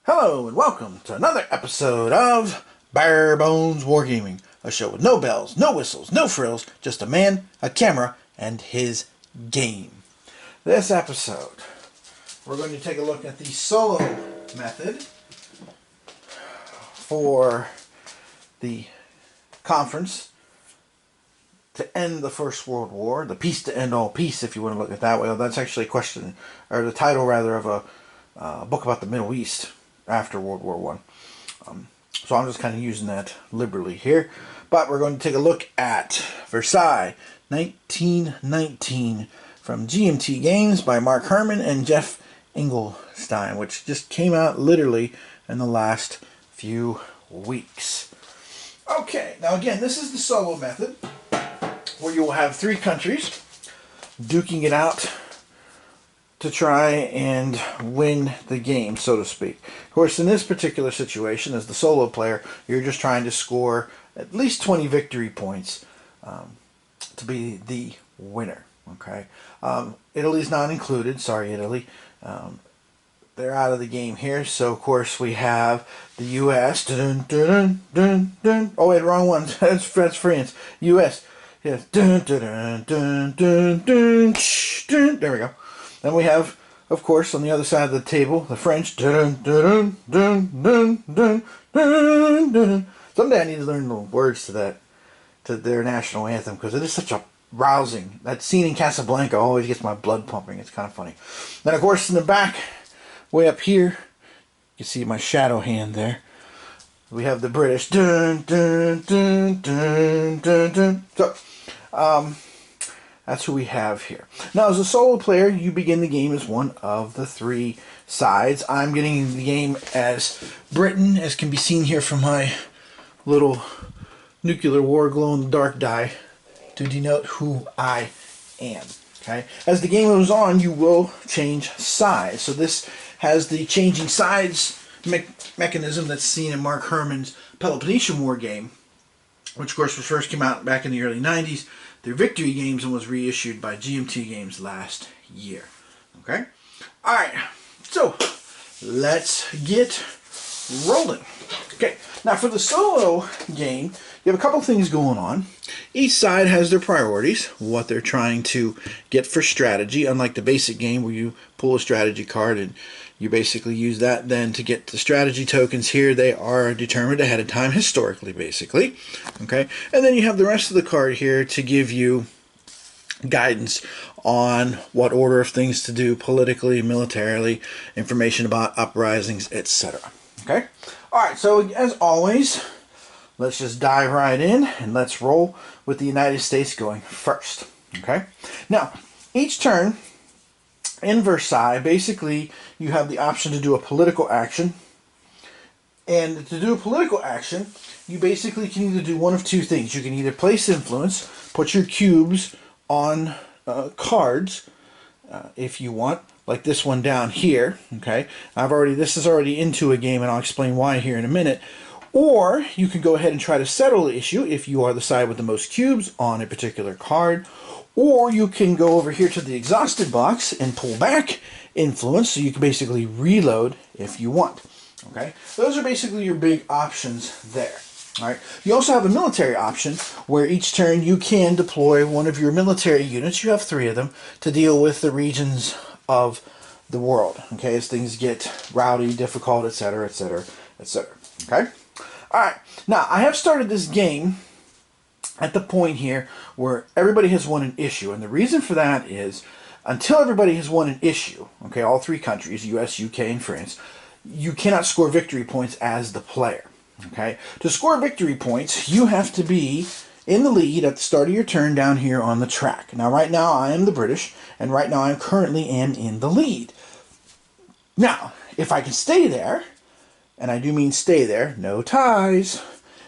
Hello and welcome to another episode of Bare Bones Wargaming, a show with no bells, no whistles, no frills, just a man, a camera, and his game. This episode, we're going to take a look at the solo method for the conference to end the First World War, the peace to end all peace, if you want to look at it that way. That's actually a question, or the title rather, of a book about the Middle East after World War One. So I'm just kind of using that liberally here. But we're going to take a look at Versailles 1919 from GMT Games by Mark Herman and Jeff Engelstein, which just came out literally in the last few weeks. Okay, now again, this is the solo method where you will have three countries duking it out to try and win the game, so to speak. Of course, in this particular situation, as the solo player, you're just trying to score at least 20 victory points to be the winner. Okay, Italy's not included. Sorry, Italy. They're out of the game here. So, of course, we have the U.S. Dun, dun, dun, dun. Oh, wait, wrong one. That's France. U.S. Yes. Dun, dun, dun, dun, dun, dun. There we go. Then we have, of course, on the other side of the table, the French. Dun, dun, dun, dun, dun, dun, dun. Someday I need to learn the words to that, to their national anthem, because it is such a rousing. That scene in Casablanca always gets my blood pumping. It's kind of funny. Then, of course, in the back, way up here, you can see my shadow hand there. We have the British. Dun, dun, dun, dun, dun, dun. So, that's who we have here. Now, as a solo player, you begin the game as one of the three sides. I'm getting the game as Britain, as can be seen here from my little nuclear war glow-in-the-dark die to denote who I am. Okay. As the game goes on, you will change sides. So this has the changing sides mechanism that's seen in Mark Herman's Peloponnesian War game, which of course first came out back in the early 90s. Their Victory games and was reissued by GMT Games last year. Okay? Alright, so let's get rolling. Okay, now for the solo game, you have a couple things going on. Each side has their priorities, what they're trying to get for strategy, unlike the basic game where you pull a strategy card and you basically use that then to get the strategy tokens. Here they are determined ahead of time, historically, basically. Okay, and then you have the rest of the card here to give you guidance on what order of things to do politically, militarily, information about uprisings, etc. Okay, alright, so as always, let's just dive right in and let's roll with the United States going first. Okay, now each turn in Versailles, basically, you have the option to do a political action. And to do a political action, you basically can either do one of two things. You can either place influence, put your cubes on cards, if you want, like this one down here. Okay, this is already into a game, and I'll explain why here in a minute. Or you can go ahead and try to settle the issue if you are the side with the most cubes on a particular card. Or you can go over here to the exhausted box and pull back influence, so you can basically reload if you want. Okay, those are basically your big options there. All right. You also have a military option where each turn you can deploy one of your military units. You have three of them to deal with the regions of the world. Okay, as things get rowdy, difficult, etc., etc., etc. Okay. All right. Now I have started this game at the point here where everybody has won an issue. And the reason for that is until everybody has won an issue, okay, all three countries, US, UK, and France, you cannot score victory points as the player. Okay? To score victory points, you have to be in the lead at the start of your turn down here on the track. Now, right now, I am the British, and right now I currently am in the lead. Now, if I can stay there, and I do mean stay there, no ties,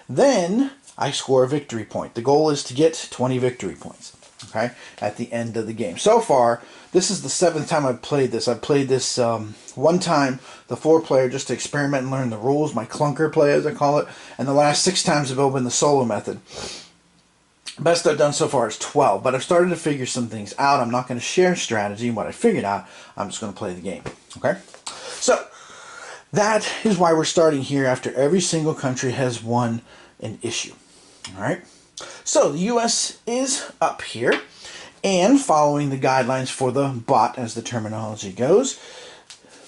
then I score a victory point. The goal is to get 20 victory points, okay, at the end of the game. So far, this is the 7th time I've played this. I've played this one time, the 4-player, just to experiment and learn the rules, my clunker play as I call it, and the last 6 times have all been the solo method. Best I've done so far is 12, but I've started to figure some things out. I'm not going to share strategy and what I figured out. I'm just going to play the game, okay? So, That is why we're starting here after every single country has won an issue. All right. So the U.S. is up here, and following the guidelines for the bot, as the terminology goes,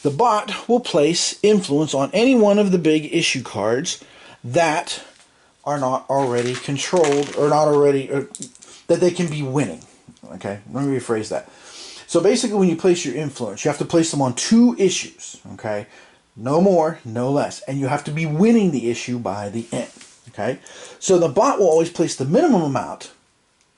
the bot will place influence on any one of the big issue cards that are not already controlled, or not already, or that they can be winning. Okay, let me rephrase that. So basically, when you place your influence, you have to place them on 2 issues. Okay, no more, no less, and you have to be winning the issue by the end. Okay, so the bot will always place the minimum amount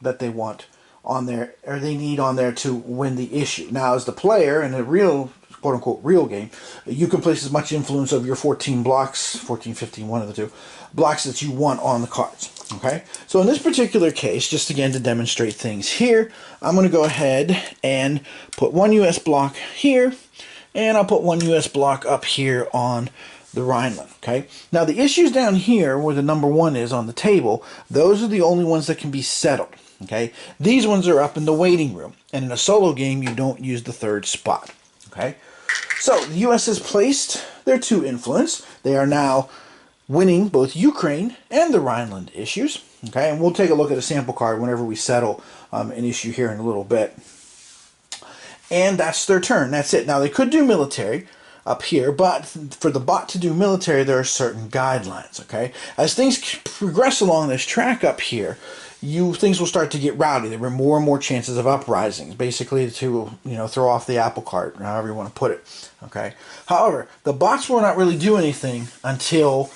that they want on there, or they need on there to win the issue. Now, as the player in a real, quote-unquote, real game, you can place as much influence of your 14 blocks, 14, 15, one of the 2, blocks that you want on the cards. Okay, so in this particular case, just again to demonstrate things here, I'm going to go ahead and put 1 US block here, and I'll put 1 US block up here on the Rhineland. Okay, now the issues down here where the number 1 is on the table, those are the only ones that can be settled. Okay, these ones are up in the waiting room, and in a solo game you don't use the 3rd spot. Okay, so the US has placed their 2 influence. They are now winning both Ukraine and the Rhineland issues. Okay, and we'll take a look at a sample card whenever we settle an issue here in a little bit. And that's their turn. That's it. Now they could do military up here, but for the bot to do military, there are certain guidelines. Okay, as things progress along this track up here, things will start to get rowdy. There are more and more chances of uprisings, basically to throw off the apple cart, or however you want to put it. Okay. However, the bots will not really do anything until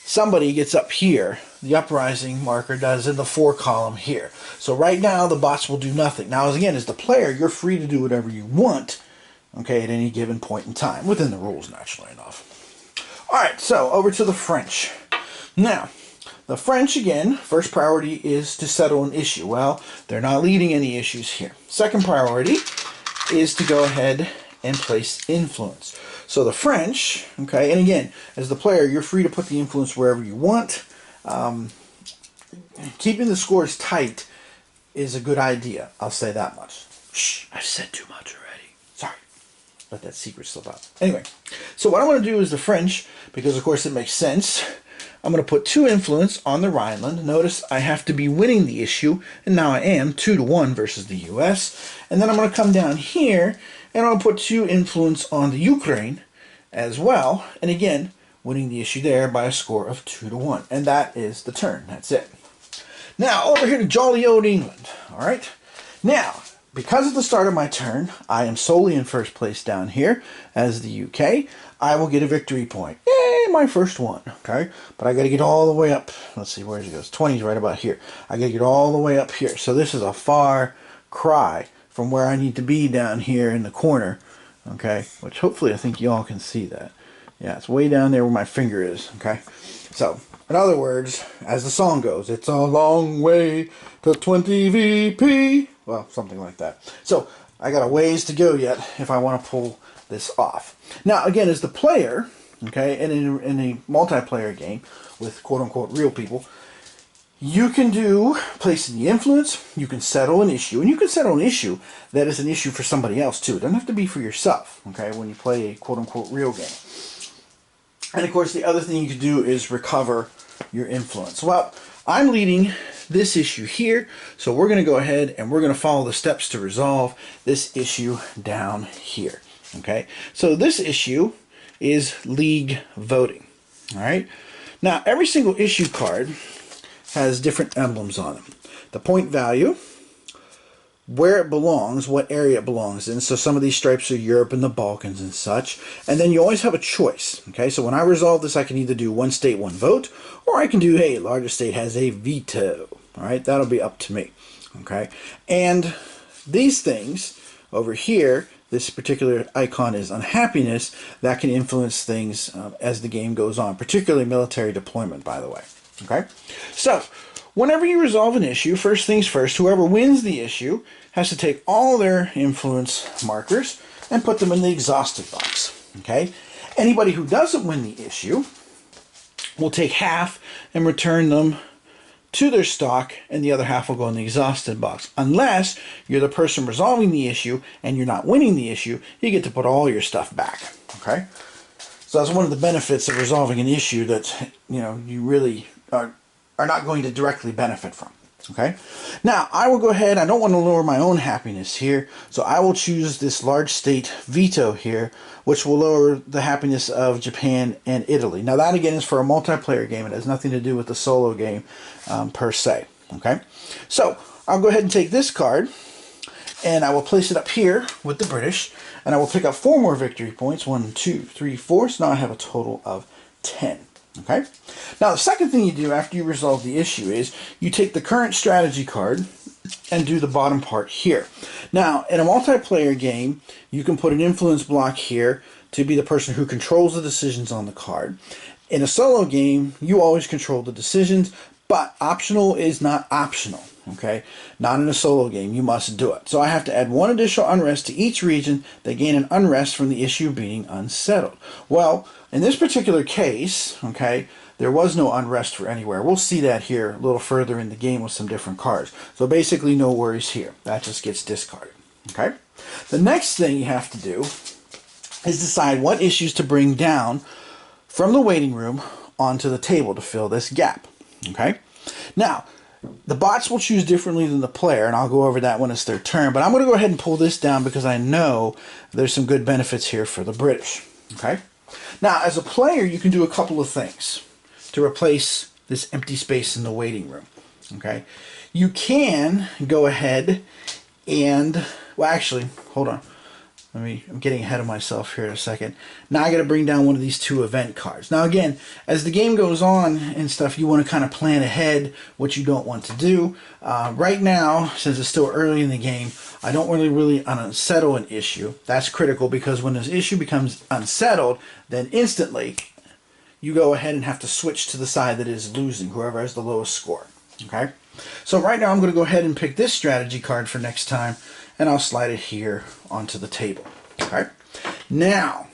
somebody gets up here. The uprising marker does in the 4 column here. So right now the bots will do nothing. Now, again, as the player, you're free to do whatever you want. Okay, at any given point in time, within the rules, naturally enough. All right, so over to the French. Now, the French, again, first priority is to settle an issue. Well, they're not leading any issues here. Second priority is to go ahead and place influence. So the French, okay, and again, as the player, you're free to put the influence wherever you want. Keeping the scores tight is a good idea. I'll say that much. Shh, I've said too much already. Sorry. Let that secret slip out. Anyway, so what I want to do is the French, because of course it makes sense. I'm going to put 2 influence on the Rhineland. Notice I have to be winning the issue, and now I am 2-1 versus the US. And then I'm going to come down here, and I'll put 2 influence on the Ukraine as well. And again, winning the issue there by a score of 2-1. And that is the turn. That's it. Now, over here to jolly old England. All right. Now, because at the start of my turn, I am solely in first place down here as the UK. I will get a victory point. Yay, my first one. Okay, but I got to get all the way up. Let's see, where it goes. 20 is right about here. I got to get all the way up here. So this is a far cry from where I need to be down here in the corner. Okay, which hopefully I think you all can see that. Yeah, it's way down there where my finger is. Okay, so in other words, as the song goes, it's a long way to 20 VP. Well, something like that. So I got a ways to go yet if I want to pull this off. Now, again, as the player, okay, and in a multiplayer game with quote-unquote real people, you can do placing the influence, you can settle an issue, and you can settle an issue that is an issue for somebody else too. It doesn't have to be for yourself, okay, when you play a quote-unquote real game. And of course, the other thing you can do is recover your influence. Well, I'm leading this issue here, so we're going to go ahead and we're going to follow the steps to resolve this issue down here. Okay, so this issue is league voting. All right, now every single issue card has different emblems on them. The point value, where it belongs, what area it belongs in. So some of these stripes are Europe and the Balkans and such. And then you always have a choice. Okay, so when I resolve this, I can either do one state, one vote, or I can do, hey, larger state has a veto. All right, that'll be up to me. Okay, and these things over here, this particular icon is unhappiness. That can influence things as the game goes on, particularly military deployment, by the way. Okay, so whenever you resolve an issue, first things first, whoever wins the issue has to take all their influence markers and put them in the exhausted box. Okay, anybody who doesn't win the issue will take half and return them to their stock, and the other half will go in the exhausted box. Unless you're the person resolving the issue and you're not winning the issue, you get to put all your stuff back. Okay, So that's one of the benefits of resolving an issue that, you know, you really are not going to directly benefit from. Okay, now I will go ahead. I don't want to lower my own happiness here, so I will choose this large state veto here, which will lower the happiness of Japan and Italy. Now that again is for a multiplayer game. It has nothing to do with the solo game per se. Okay, so I'll go ahead and take this card, and I will place it up here with the British, and I will pick up 4 more victory points. 1, 2, 3, 4. So now I have a total of 10. Okay. Now the second thing you do after you resolve the issue is you take the current strategy card and do the bottom part here. Now in a multiplayer game, you can put an influence block here to be the person who controls the decisions on the card. In a solo game, you always control the decisions, but optional is not optional. Okay, not in a solo game, you must do it. So I have to add 1 additional unrest to each region. They gain an unrest from the issue being unsettled. Well, in this particular case, okay, there was no unrest for anywhere. We'll see that here a little further in the game with some different cards. So basically no worries here. That just gets discarded. Okay, the next thing you have to do is decide what issues to bring down from the waiting room onto the table to fill this gap. Okay, now the bots will choose differently than the player, and I'll go over that when it's their turn, but I'm going to go ahead and pull this down because I know there's some good benefits here for the British. Okay, now as a player you can do a couple of things to replace this empty space in the waiting room. Okay, you can go ahead and, well actually, hold on. I'm getting ahead of myself here in a second. Now I got to bring down one of these 2 event cards. Now again, as the game goes on and stuff, you want to kind of plan ahead what you don't want to do. Right now, since it's still early in the game, I don't really unsettle an issue. That's critical because when this issue becomes unsettled, then instantly you go ahead and have to switch to the side that is losing, whoever has the lowest score. Okay? So right now I'm going to go ahead and pick this strategy card for next time, and I'll slide it here onto the table. Okay. Now,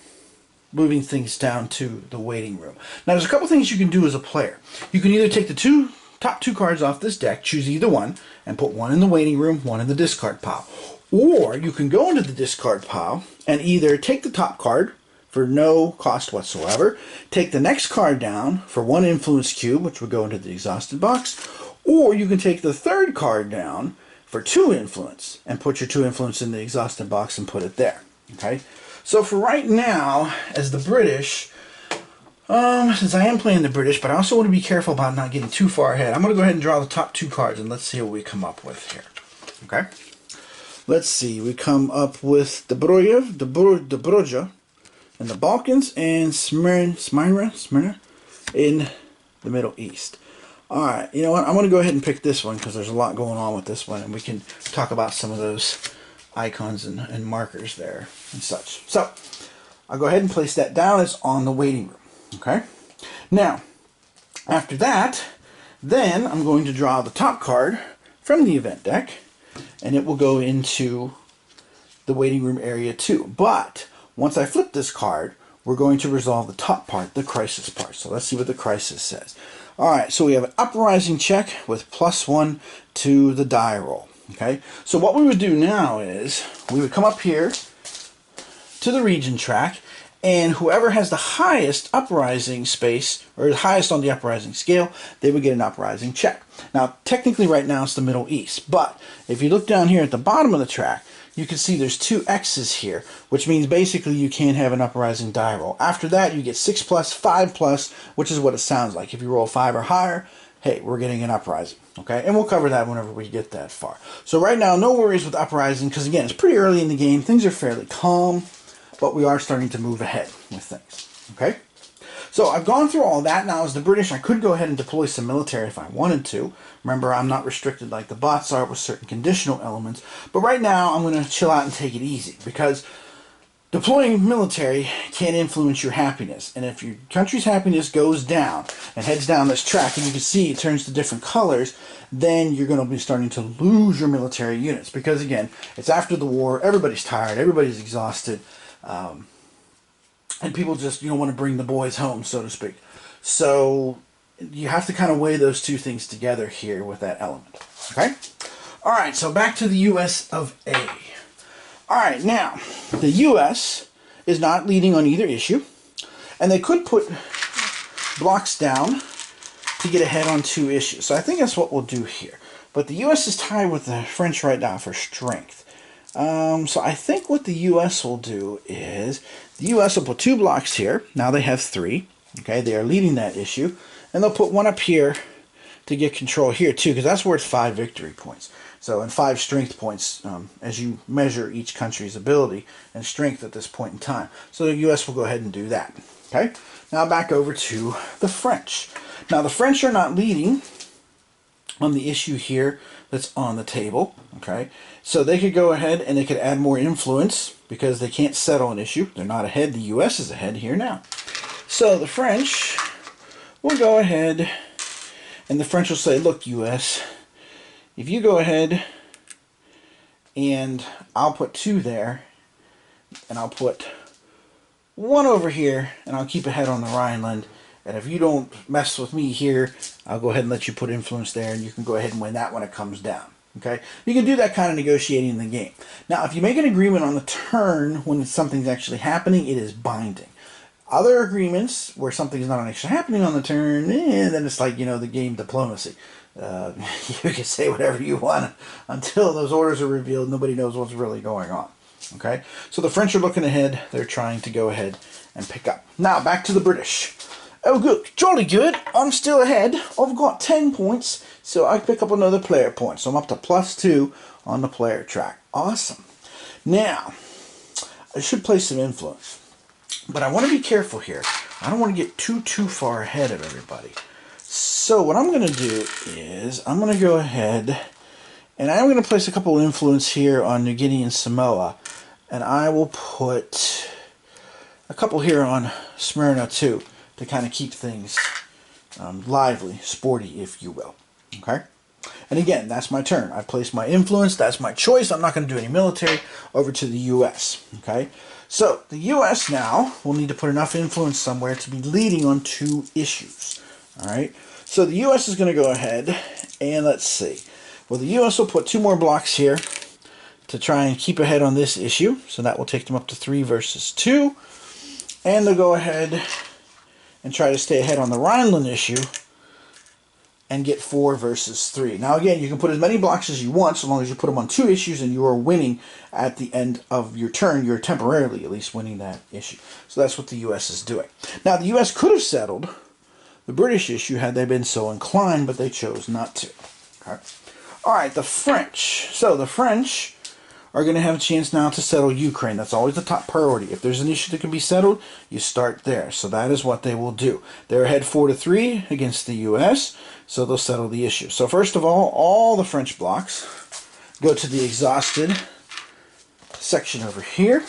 moving things down to the waiting room. Now, there's a couple things you can do as a player. You can either take the top two cards off this deck, choose either one, and put 1 in the waiting room, 1 in the discard pile. Or you can go into the discard pile and either take the top card for no cost whatsoever, take the next card down for 1 influence cube, which would go into the exhausted box, or you can take the third card down for 2 influence and put your 2 influence in the exhausted box and put it there. Okay, so for right now, as the British, since I am playing the British, but I also want to be careful about not getting too far ahead, I'm going to go ahead and draw the top 2 cards and let's see what we come up with here. Okay, let's see, we come up with Dobroja in the Balkans and Smyrna in the Middle East. Alright, you know what, I'm going to go ahead and pick this one because there's a lot going on with this one and we can talk about some of those icons and markers there and such. So, I'll go ahead and place that down. It's on the waiting room. Okay? Now, after that, then I'm going to draw the top card from the event deck and it will go into the waiting room area too. But, once I flip this card, we're going to resolve the top part, the crisis part. So let's see what the crisis says. Alright, so we have an uprising check with +1 to the die roll. Okay, so what we would do now is we would come up here to the region track, and whoever has the highest uprising space, or the highest on the uprising scale, they would get an uprising check. Now, technically right now it's the Middle East, but if you look down here at the bottom of the track, you can see there's 2 X's here, which means basically you can't have an uprising die roll. After that, you get 6+, 5+, which is what it sounds like. If you roll 5 or higher, hey, we're getting an uprising. Okay, and we'll cover that whenever we get that far. So right now, no worries with uprising, because again, it's pretty early in the game. Things are fairly calm, but we are starting to move ahead with things. Okay, so I've gone through all that. Now, as the British, I could go ahead and deploy some military if I wanted to. Remember, I'm not restricted like the bots are with certain conditional elements. But right now, I'm going to chill out and take it easy, because deploying military can influence your happiness. And if your country's happiness goes down and heads down this track, and you can see it turns to different colors, then you're going to be starting to lose your military units. Because again, it's after the war, everybody's tired, everybody's exhausted, and people just, you know, want to bring the boys home, so to speak. So you have to kind of weigh those 2 things together here with that element. Okay? Alright, so back to the US of A. Alright, now, the US is not leading on either issue, And they could put blocks down to get ahead on 2 issues. So I think that's what we'll do here. But the U.S. is tied with the French right now for strength. So I think what the U.S. will do is the U.S. will put 2 blocks here. Now they have 3. Okay, they are leading that issue. And they'll put 1 up here to get control here too, because that's worth 5 victory points. So, and 5 strength points as you measure each country's ability and strength at this point in time. So the U.S. will go ahead and do that. Okay, now back over to the French. Now the French are not leading on the issue here that's on the table. Okay, so they could go ahead and they could add more influence because they can't settle an issue. They're not ahead. The U.S. is ahead here now. So the French will go ahead and the French will say, look, U.S., if you go ahead and I'll put 2 there and I'll put 1 over here and I'll keep ahead on the Rhineland. And if you don't mess with me here, I'll go ahead and let you put influence there and you can go ahead and win that when it comes down. Okay, you can do that kind of negotiating in the game. Now, if you make an agreement on the turn when something's actually happening, it is binding. Other agreements where something's not actually happening on the turn, then it's like, you know, the game diplomacy. You can say whatever you want until those orders are revealed. Nobody knows what's really going on. Okay, so the French are looking ahead. They're trying to go ahead and pick up. Now, back to the British. Oh, good. Jolly good. I'm still ahead. I've got 10 points, so I pick up another player point. So I'm up to +2 on the player track. Awesome. Now, I should play some influence, but I want to be careful here. I don't want to get too far ahead of everybody. So what I'm going to do is I'm going to go ahead and I'm going to place a couple of influence here on New Guinea and Samoa, and I will put a couple here on Smyrna too, to kind of keep things lively, sporty, if you will. Okay? And again, that's my turn. I've placed my influence. That's my choice. I'm not going to do any military. Over to the U.S. Okay? So, the U.S. now will need to put enough influence somewhere to be leading on 2 issues. Alright? So, the U.S. is going to go ahead and let's see. Well, the U.S. will put 2 more blocks here to try and keep ahead on this issue. So, that will take them up to 3 versus 2. And they'll go ahead and try to stay ahead on the Rhineland issue and get 4 versus 3. Now again, you can put as many blocks as you want so long as you put them on 2 issues and you are winning at the end of your turn. You're temporarily at least winning that issue. So that's what the U.S. is doing. Now the U.S. could have settled the British issue had they been so inclined, but they chose not to. Okay. Alright, the French. So the French are going to have a chance now to settle Ukraine. That's always the top priority. If there's an issue that can be settled, you start there. So that is what they will do. They're ahead 4-3 against the U.S., so they'll settle the issue. So first of all the French blocks go to the exhausted section over here.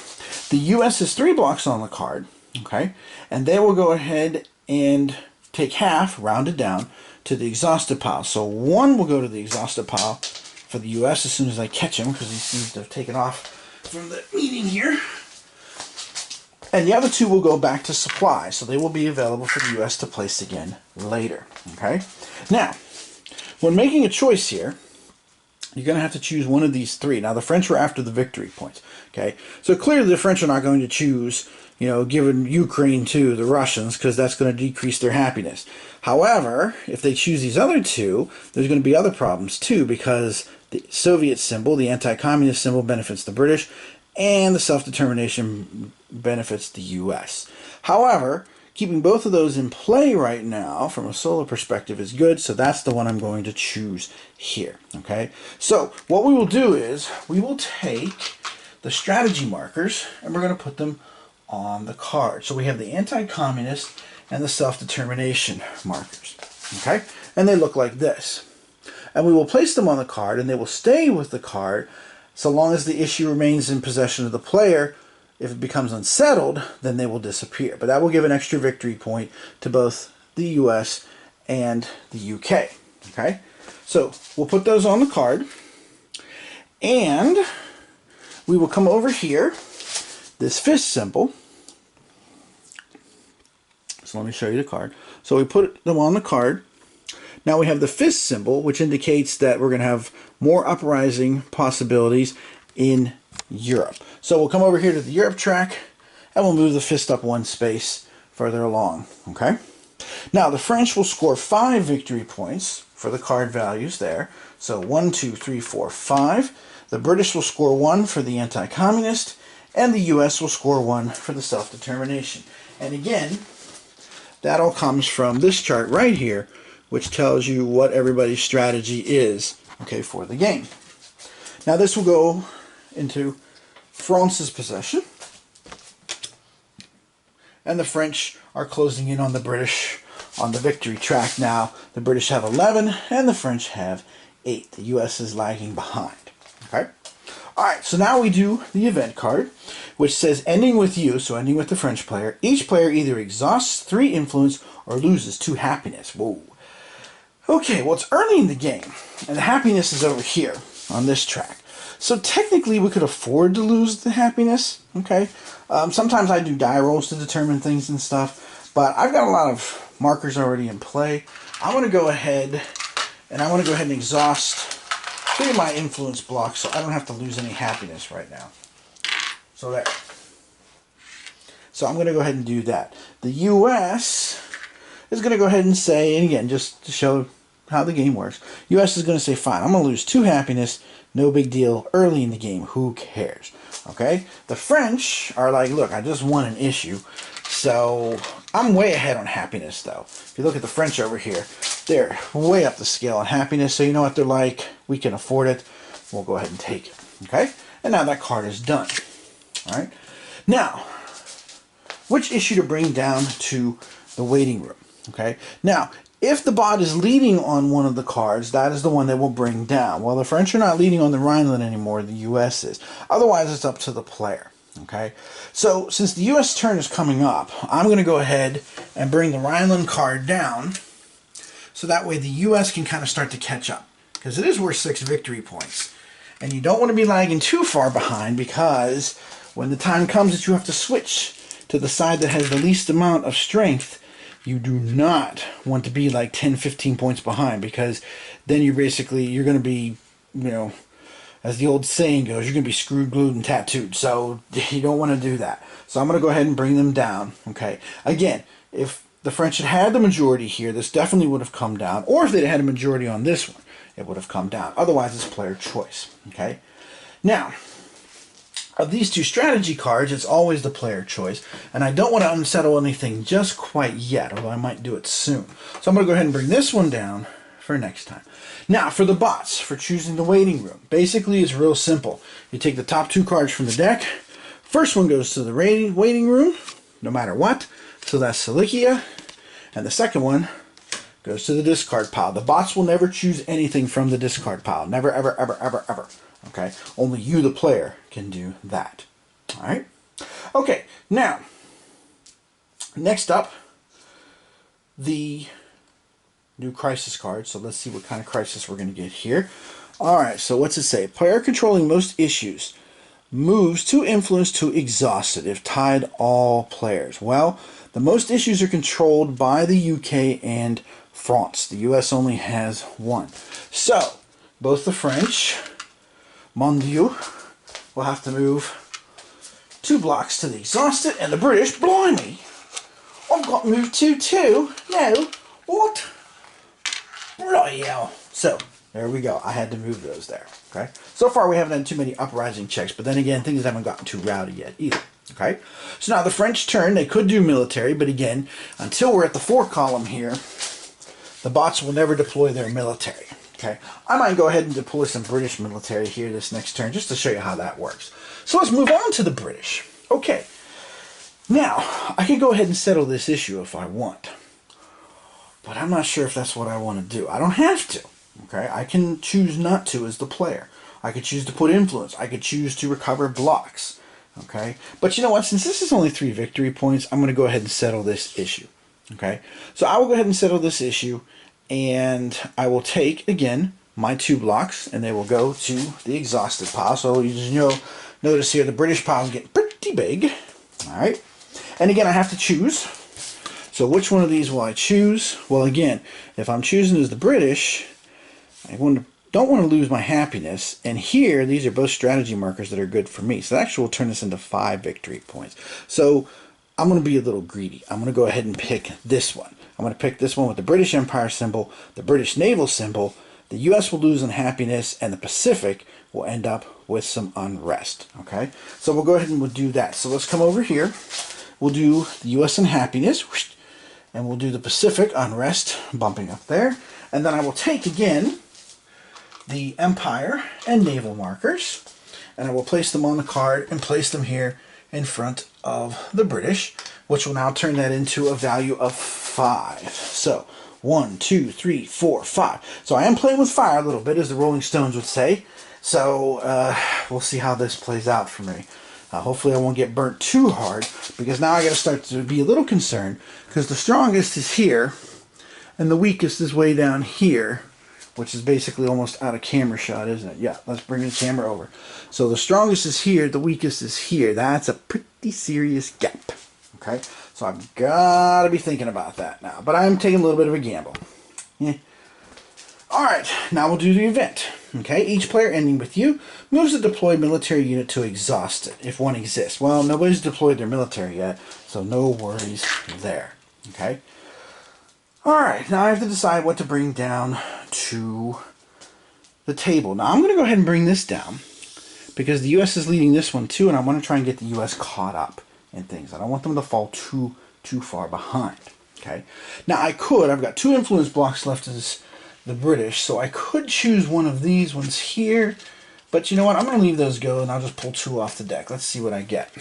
The U.S. has 3 blocks on the card, okay, and they will go ahead and take half, rounded down, to the exhausted pile. So 1 will go to the exhausted pile for the U.S. as soon as I catch him, because he seems to have taken off from the meeting here. And the other 2 will go back to supply, so they will be available for the U.S. to place again later. Okay. Now, when making a choice here, you're going to have to choose one of these 3. Now, the French were after the victory points. Okay. So clearly the French are not going to choose, you know, giving Ukraine to the Russians, because that's going to decrease their happiness. However, if they choose these other 2, there's going to be other problems too, because the Soviet symbol, the anti-communist symbol, benefits the British, and the self-determination benefits the U.S. However, keeping both of those in play right now from a solo perspective is good, so that's the one I'm going to choose here. Okay, so what we will do is we will take the strategy markers and we're going to put them on the card. So we have the anti-communist and the self-determination markers. Okay, and they look like this. And we will place them on the card, and they will stay with the card so long as the issue remains in possession of the player. If it becomes unsettled, then they will disappear. But that will give an extra victory point to both the U.S. and the UK. Okay? So we'll put those on the card. And we will come over here, this fist symbol. So let me show you the card. So we put them on the card. Now we have the fist symbol, which indicates that we're going to have more uprising possibilities in Europe. So we'll come over here to the Europe track, and we'll move the fist up 1 space further along. Okay. Now the French will score 5 victory points for the card values there. So 1, 2, 3, 4, 5. The British will score 1 for the anti-communist, and the U.S. will score 1 for the self-determination. And again, that all comes from this chart right here, which tells you what everybody's strategy is, okay, for the game. Now this will go into France's possession, and the French are closing in on the British on the victory track now. The British have 11 and the French have 8. The US is lagging behind. Okay? Alright, so now we do the event card, which says ending with you, so ending with the French player. Each player either exhausts 3 influence or loses 2 happiness. Whoa. Okay, well, it's early in the game, and the happiness is over here on this track. So technically we could afford to lose the happiness, okay? Sometimes I do die rolls to determine things and stuff, but I've got a lot of markers already in play. I want to go ahead and exhaust 3 of my influence blocks so I don't have to lose any happiness right now. So there. So I'm going to go ahead and do that. The US is going to go ahead and say, and again, just to show how the game works, US is going to say, fine, I'm going to lose 2 happiness. No big deal. Early in the game, who cares? Okay? The French are like, look, I just won an issue. So I'm way ahead on happiness, though. If you look at the French over here, they're way up the scale on happiness. So you know what they're like? We can afford it. We'll go ahead and take it. Okay? And now that card is done. All right? Now, which issue to bring down to the waiting room? Okay? Now, if the bot is leading on one of the cards, that is the one that will bring down. Well, the French are not leading on the Rhineland anymore, the US is. Otherwise, it's up to the player. Okay? So, since the US turn is coming up, I'm going to go ahead and bring the Rhineland card down, so that way the US can kind of start to catch up. Because it is worth 6 victory points. And you don't want to be lagging too far behind, because when the time comes that you have to switch to the side that has the least amount of strength, you do not want to be like 10, 15 points behind, because then you're going to be, you know, as the old saying goes, you're going to be screwed, glued, and tattooed. So you don't want to do that. So I'm going to go ahead and bring them down. Okay. Again, if the French had had the majority here, this definitely would have come down. Or if they'd had a majority on this one, it would have come down. Otherwise, it's player choice. Okay. Now, of these 2 strategy cards, it's always the player choice, and I don't want to unsettle anything just quite yet, although I might do it soon. So I'm going to go ahead and bring this one down for next time. Now, for the bots, for choosing the waiting room, basically it's real simple. You take the top 2 cards from the deck, first one goes to the waiting room, no matter what, so that's Cilicia, and the second one goes to the discard pile. The bots will never choose anything from the discard pile. Never, ever, ever, ever, ever. Okay? Only you, the player, can do that. Alright? Okay, now, next up, the new crisis card. So let's see what kind of crisis we're going to get here. Alright, so what's it say? Player controlling most issues moves 2 influence to exhausted if tied all players. Well, the most issues are controlled by the UK and France. The US only has 1. So, both the French, mon Dieu, will have to move 2 blocks to the exhausted, and the British, blimey, I've got to move 2 too. No, what? Bloody hell. So, there we go. I had to move those there. Okay. So far, we haven't had too many uprising checks, but then again, things haven't gotten too rowdy yet either. Okay. So now the French turn, they could do military, but again, until we're at the 4 column here, the bots will never deploy their military. Okay. I might go ahead and deploy some British military here this next turn, just to show you how that works. So let's move on to the British. Okay. Now, I can go ahead and settle this issue if I want. But I'm not sure if that's what I want to do. I don't have to. Okay, I can choose not to as the player. I could choose to put influence. I could choose to recover blocks. Okay, but you know what? Since this is only 3 victory points, I'm going to go ahead and settle this issue. Okay, so I will go ahead and settle this issue, and I will take, again, my 2 blocks, and they will go to the exhausted pile. So you just notice here the British pile is getting pretty big. All right, and again, I have to choose. So which one of these will I choose? Well, again, if I'm choosing as the British, I don't want to lose my happiness. And here, these are both strategy markers that are good for me. So that actually will turn this into 5 victory points. So I'm going to be a little greedy. I'm going to go ahead and pick this one. I'm going to pick this one with the British Empire symbol, the British naval symbol. The U.S. will lose unhappiness, and the Pacific will end up with some unrest. Okay, so we'll go ahead and we'll do that. So let's come over here. We'll do the U.S. unhappiness, and we'll do the Pacific unrest, bumping up there. And then I will take again the Empire and naval markers, and I will place them on the card and place them here in front of the British, which will now turn that into a value of 5. So 1, 2, 3, 4, 5. So I am playing with fire a little bit, as the Rolling Stones would say. So we'll see how this plays out for me. Hopefully I won't get burnt too hard, because now I got to start to be a little concerned, because the strongest is here and the weakest is way down here, which is basically almost out of camera shot, isn't it? Yeah, let's bring the camera over. So the strongest is here, the weakest is here. That's a pretty serious gap. Okay, so I've got to be thinking about that now. But I'm taking a little bit of a gamble. Yeah. All right, now we'll do the event. Okay, each player ending with you moves a deployed military unit to exhaust it, if one exists. Well, nobody's deployed their military yet, so no worries there. Okay. All right, now I have to decide what to bring down to the table. Now I'm going to go ahead and bring this down, because the U.S. is leading this one too, and I want to try and get the U.S. caught up in things. I don't want them to fall too far behind. Okay. Now I've got 2 influence blocks left as the British, so I could choose one of these ones here, but you know what? I'm going to leave those go, and I'll just pull 2 off the deck. Let's see what I get.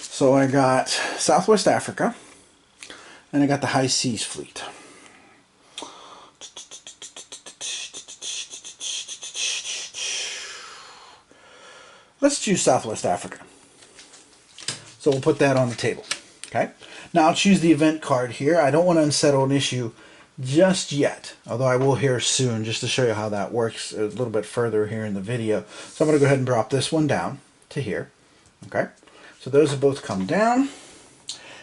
So I got Southwest Africa, and I got the High Seas Fleet. Let's choose Southwest Africa. So we'll put that on the table. Okay. Now I'll choose the event card here. I don't want to unsettle an issue just yet, although I will here soon, just to show you how that works a little bit further here in the video. So I'm going to go ahead and drop this one down to here. Okay. So those have both come down.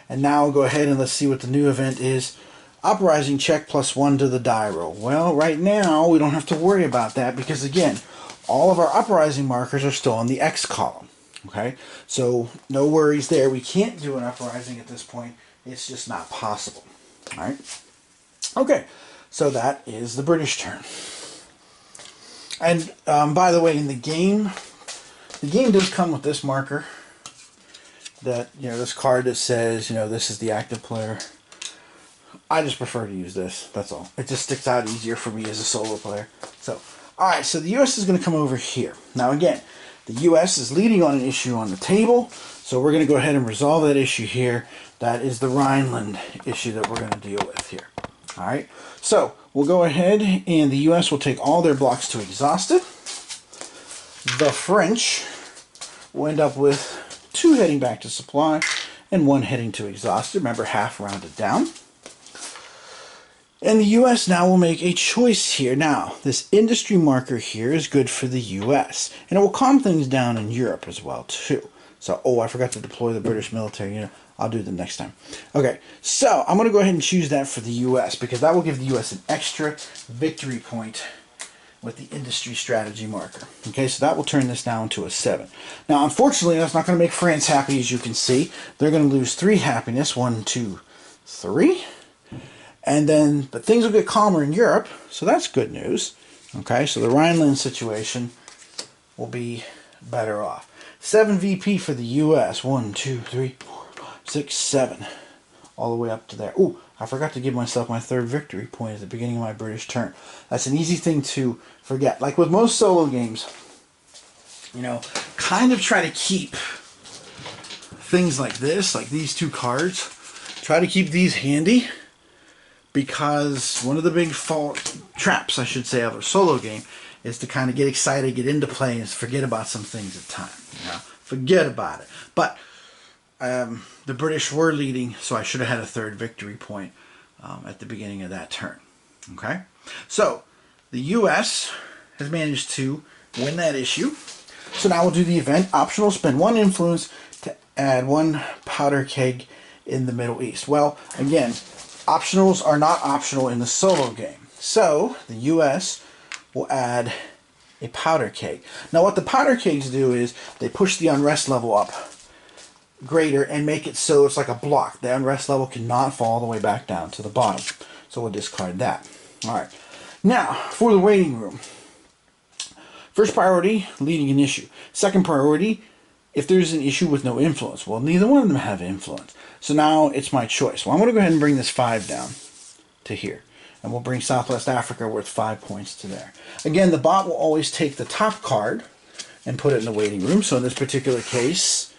And now we'll go ahead and let's see what the new event is. Uprising check +1 to the die roll. Well, right now we don't have to worry about that, because again, all of our uprising markers are still on the X column. Okay, so no worries there. We can't do an uprising at this point. It's just not possible. All right. Okay, so that is the British turn. And by the way, in the game does come with this marker. That, this card that says, this is the active player. I just prefer to use this. That's all. It just sticks out easier for me as a solo player. So, all right. So the U.S. is going to come over here. Now again, the U.S. is leading on an issue on the table. So we're going to go ahead and resolve that issue here. That is the Rhineland issue that we're going to deal with here. All right. So we'll go ahead, and the U.S. will take all their blocks to exhaust it. The French will end up with 2 heading back to supply and 1 heading to exhausted. Remember, half rounded down. And the U.S. now will make a choice here. Now, this industry marker here is good for the U.S. and it will calm things down in Europe as well, too. So, I forgot to deploy the British military unit. I'll do them next time. Okay, so I'm going to go ahead and choose that for the U.S. because that will give the U.S. an extra victory point with the industry strategy marker. Okay, so that will turn this down to a 7. Now, unfortunately, that's not going to make France happy, as you can see. They're going to lose 3 happiness. 1, 2, 3. But things will get calmer in Europe, so that's good news. Okay, so the Rhineland situation will be better off. 7 VP for the U.S. 1, 2, 3, 4, 5, 6, 7. All the way up to there. Ooh, I forgot to give myself my 3rd victory point at the beginning of my British turn. That's an easy thing to forget. Like with most solo games, kind of try to keep things like this, like these 2 cards, try to keep these handy, because one of the big traps, I should say, of a solo game is to kind of get excited, get into play, and forget about some things at time. Forget about it. But the British were leading, so I should have had a 3rd victory point at the beginning of that turn. Okay? So, the U.S. has managed to win that issue. So now we'll do the event. Optional, spend 1 influence to add 1 powder keg in the Middle East. Well, again, optionals are not optional in the solo game. So, the U.S. will add a powder keg. Now, what the powder kegs do is they push the unrest level up greater and make it so it's like a block. The unrest level cannot fall all the way back down to the bottom. So we'll discard that. All right. Now, for the waiting room. First priority, leading an issue. Second priority, if there's an issue with no influence. Well, neither one of them have influence. So now it's my choice. Well, I'm going to go ahead and bring this 5 down to here. And we'll bring Southwest Africa worth 5 points to there. Again, the bot will always take the top card and put it in the waiting room. So in this particular case,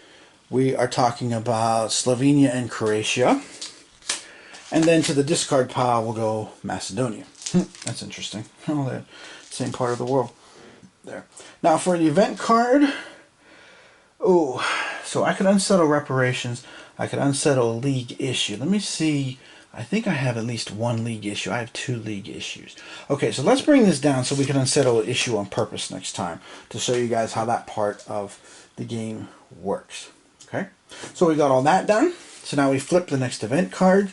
we are talking about Slovenia and Croatia. And then to the discard pile will go Macedonia. That's interesting. Oh, the same part of the world. There. Now for the event card, oh, so I could unsettle reparations. I could unsettle a league issue. Let me see. I think I have at least 1 league issue. I have 2 league issues. Okay, so let's bring this down so we can unsettle an issue on purpose next time to show you guys how that part of the game works. Okay, so we got all that done. So now we flip the next event card,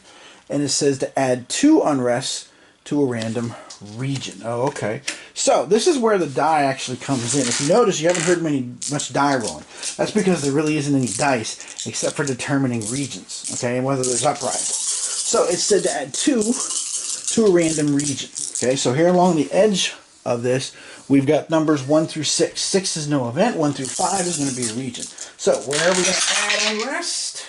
and it says to add 2 unrests to a random region. Oh, okay. So this is where the die actually comes in. If you notice, you haven't heard much die rolling. That's because there really isn't any dice except for determining regions, okay, and whether there's uprising. So it said to add 2 to a random region. Okay, so here along the edge of this, we've got numbers 1 through 6. 6 is no event. 1 through 5 is going to be a region. So where are we going to add unrest?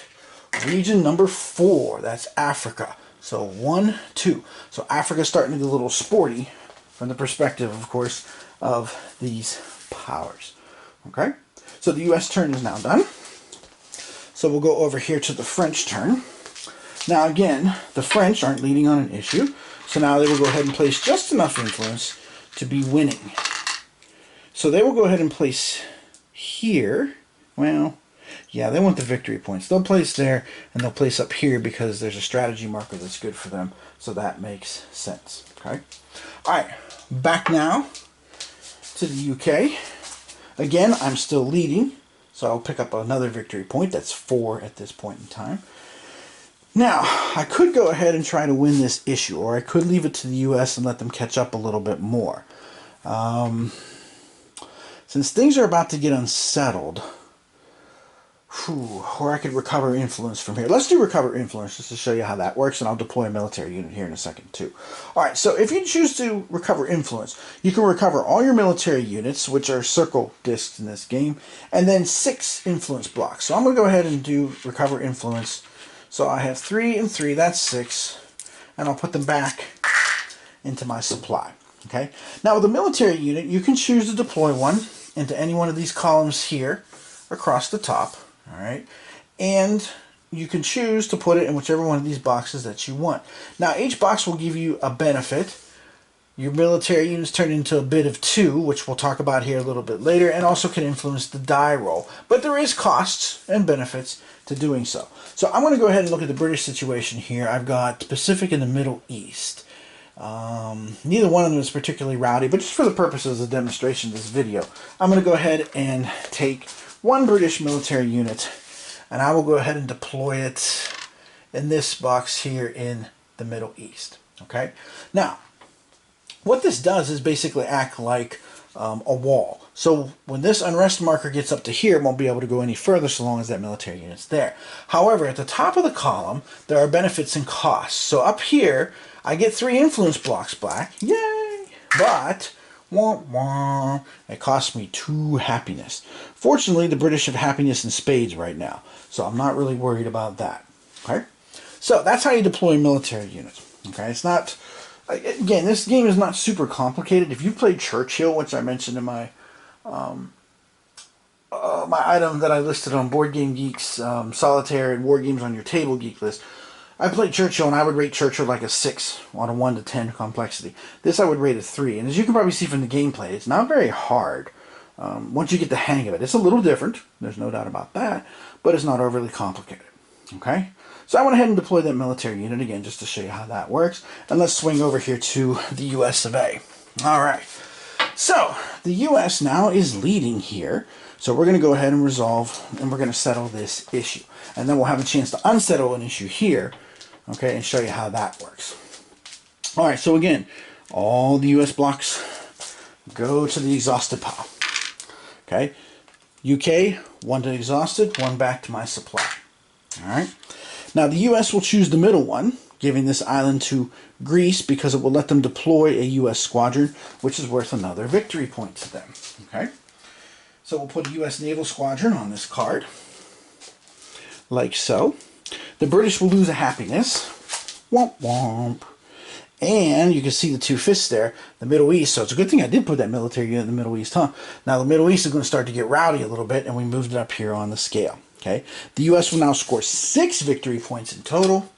Region number 4. That's Africa. So 1, 2. So Africa's starting to get a little sporty from the perspective, of course, of these powers. Okay? So the U.S. turn is now done. So we'll go over here to the French turn. Now again, the French aren't leading on an issue. So now they will go ahead and place just enough influence to be winning. So they will go ahead and place here. Well, yeah, they want the victory points. They'll place there, and they'll place up here because there's a strategy marker that's good for them. So that makes sense. Okay. All right. Back now to the UK. Again, I'm still leading, so I'll pick up another victory point. That's 4 at this point in time. Now, I could go ahead and try to win this issue, or I could leave it to the US and let them catch up a little bit more. Since things are about to get unsettled, or I could recover influence from here. Let's do recover influence just to show you how that works, and I'll deploy a military unit here in a second too. Alright, so if you choose to recover influence, you can recover all your military units, which are circle discs in this game, and then 6 influence blocks. So I'm going to go ahead and do recover influence. So I have 3 and 3, that's 6, and I'll put them back into my supply. Okay. Now with a military unit, you can choose to deploy one into any one of these columns here across the top. All right, and you can choose to put it in whichever one of these boxes that you want. Now each box will give you a benefit. Your military units turn into a bit of 2, which we'll talk about here a little bit later, and also can influence the die roll. But there is costs and benefits to doing so. So I'm going to go ahead and look at the British situation here. I've got Pacific and the Middle East. Neither one of them is particularly rowdy, but just for the purposes of demonstration of this video, I'm going to go ahead and take 1 British military unit, and I will go ahead and deploy it in this box here in the Middle East. Okay. Now, what this does is basically act like a wall. So when this unrest marker gets up to here, it won't be able to go any further so long as that military unit's there. However, at the top of the column, there are benefits and costs. So up here, I get 3 influence blocks back. Yay! But wah, wah, it costs me 2 happiness. Fortunately, the British have happiness in spades right now, so I'm not really worried about that. Okay, so that's how you deploy military units. Okay, it's not. Again, this game is not super complicated. If you played Churchill, which I mentioned in my my item that I listed on Board Game Geek's Solitaire and War Games on Your Table Geek list, I played Churchill, and I would rate Churchill like a 6 on a 1 to 10 complexity. This I would rate a 3, and as you can probably see from the gameplay, it's not very hard once you get the hang of it. It's a little different, there's no doubt about that, but it's not overly complicated. Okay? So I went ahead and deployed that military unit again just to show you how that works. And let's swing over here to the US of A. Alright, so the US now is leading here. So we're going to go ahead and resolve, and we're going to settle this issue. And then we'll have a chance to unsettle an issue here, okay, and show you how that works. Alright, so again, all the US blocks go to the exhausted pile. Okay, UK, 1 to exhausted, 1 back to my supply. Alright. Now the US will choose the middle one, giving this island to Greece because it will let them deploy a US squadron, which is worth another victory point to them. Okay. So we'll put a US naval squadron on this card, like so. The British will lose a happiness. Womp womp. And you can see the 2 fists there, the Middle East. So it's a good thing I did put that military unit in the Middle East, huh? Now the Middle East is going to start to get rowdy a little bit, and we moved it up here on the scale. Okay, the U.S. will now score 6 victory points in total.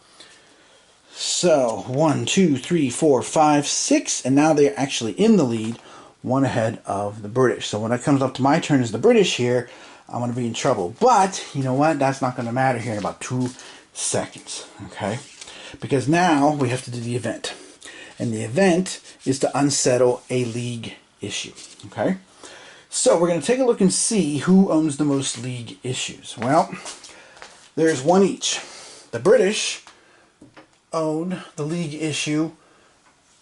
So 1, 2, 3, 4, 5, 6, and now they're actually in the lead, 1 ahead of the British. So when it comes up to my turn as the British here, I'm going to be in trouble. But you know what? That's not going to matter here in about 2 seconds. Okay, because now we have to do the event. And the event is to unsettle a league issue. Okay? So we're going to take a look and see who owns the most league issues. Well, there's 1 each. The British own the league issue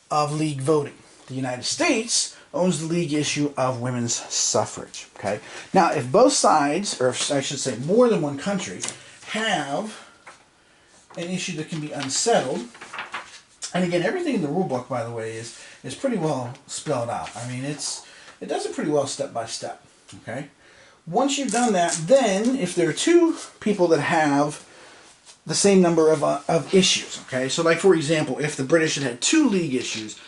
of league voting. The United States owns the league issue of women's suffrage. Okay? Now, if both sides, or I should say more than one country, have an issue that can be unsettled, and again, everything in the rule book, by the way, is pretty well spelled out. I mean, it does it pretty well step by step. Okay. Once you've done that, then if there are 2 people that have the same number of issues, okay. So, like for example, if the British had 2 league issues,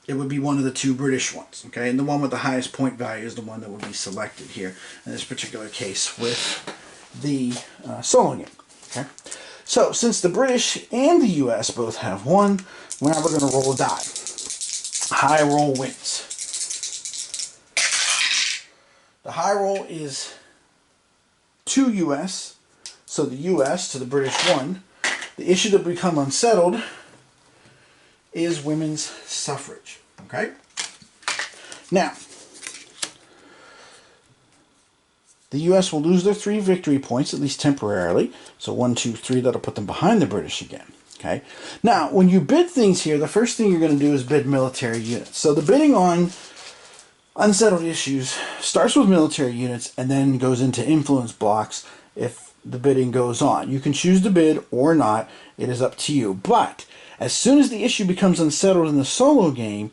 it would be one of the 2 British ones, okay. And the one with the highest point value is the one that would be selected here in this particular case with the solo game. Okay. So, since the British and the U.S. both have 1, now we're going to roll a die. High roll wins. The high roll is 2 U.S., so the U.S. to the British 1. The issue that become unsettled is women's suffrage. Okay? Now, the U.S. will lose their 3 victory points, at least temporarily. So 1, 2, 3, that'll put them behind the British again. Okay. Now, when you bid things here, the first thing you're going to do is bid military units. So the bidding on unsettled issues starts with military units and then goes into influence blocks if the bidding goes on. You can choose to bid or not. It is up to you. But as soon as the issue becomes unsettled in the solo game,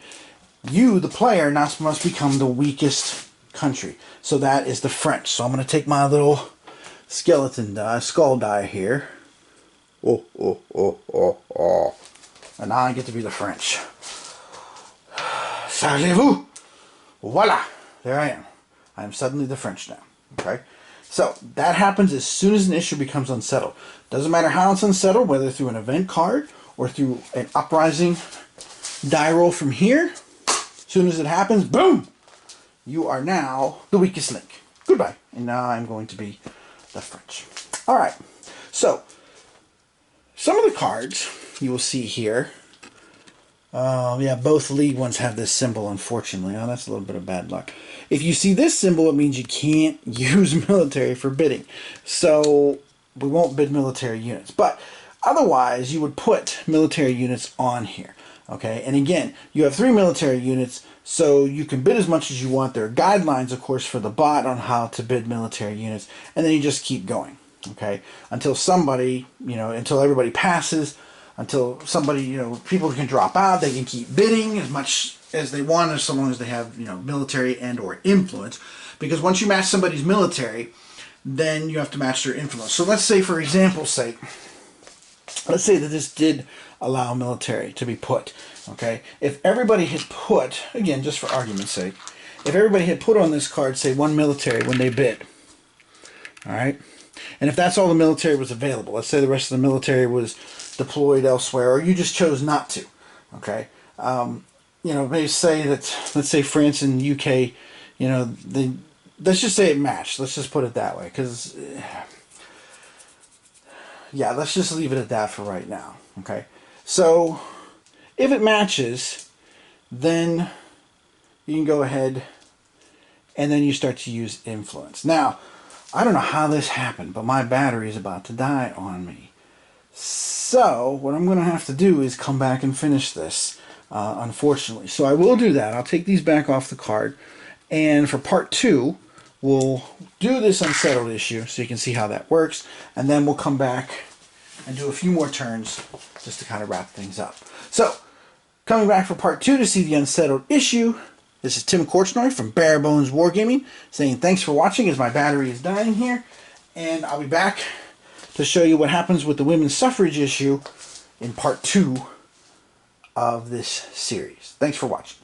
you, the player, now must become the weakest country. So that is the French. So I'm going to take my little skeleton die, skull die here. Oh, oh, oh, oh, oh. And now I get to be the French. Savez-vous? Voila! There I am. I am suddenly the French now. Okay? So, that happens as soon as an issue becomes unsettled. Doesn't matter how it's unsettled, whether through an event card or through an uprising die roll from here. As soon as it happens, boom! You are now the weakest link. Goodbye. And now I'm going to be the French. Alright. So, some of the cards you will see here, yeah, both league ones have this symbol, unfortunately. Oh, that's a little bit of bad luck. If you see this symbol, it means you can't use military for bidding. So we won't bid military units. But otherwise, you would put military units on here. Okay, and again, you have 3 military units, so you can bid as much as you want. There are guidelines, of course, for the bot on how to bid military units, and then you just keep going. Okay, until somebody, until everybody passes, until somebody, people can drop out, they can keep bidding as much as they want, as long as they have, military and or influence. Because once you match somebody's military, then you have to match their influence. So let's say, for example's sake, let's say that this did allow military to be put. Okay, if everybody had put, again, just for argument's sake, if everybody had put on this card, say 1 military when they bid, all right. And if that's all the military was available, let's say the rest of the military was deployed elsewhere, or you just chose not to, okay? Maybe say that, let's say France and UK, let's just say it matched. Let's just put it that way, because, yeah, let's just leave it at that for right now, okay? So, if it matches, then you can go ahead and then you start to use influence. Now, I don't know how this happened, but my battery is about to die on me. So, what I'm going to have to do is come back and finish this, unfortunately. So I will do that. I'll take these back off the card. And for part 2, we'll do this unsettled issue so you can see how that works, and then we'll come back and do a few more turns just to kind of wrap things up. So, coming back for part 2 to see the unsettled issue, this is Tim Korchnoi from Bare Bones Wargaming saying thanks for watching as my battery is dying here, and I'll be back to show you what happens with the women's suffrage issue in part 2 of this series. Thanks for watching.